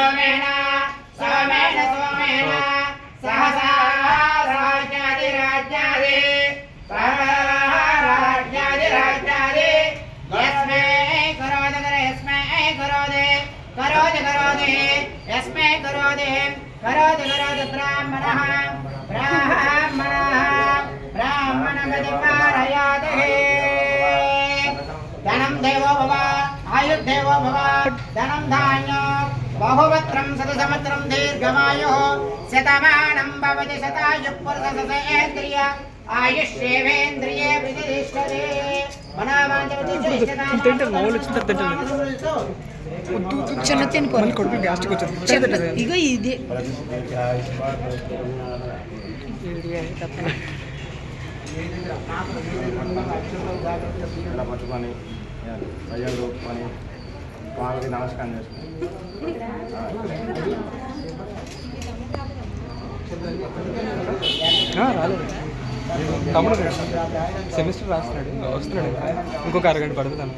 सोमेन सोमेन सोमेन सहसा राज्यादि राज्यादि यस्मै करोति यस्मै करोति ब्राह्मणः ब्राह्मणगतिपारयाते धनं देवो भव आयुर्देवो भव धनं धान्यो बहुवत्रं शतसहस्रं दीर्घमायुः शतमानं भवति शतायुः पुरुषशतेन्द्रिय आयुष्येवेन्द्रिये प्रतिष्ठते చిన్న తినుకోవాలి ఇగో ఇది పట్టుకొని అయ్యలు రూపుకొని వాళ్ళకి నమస్కారం చేసుకుని రాలేదు తమ్ముడు సెమిస్టర్ రాస్తున్నాడు వస్తున్నాడు ఇంకొక అరగంట పడుతుంది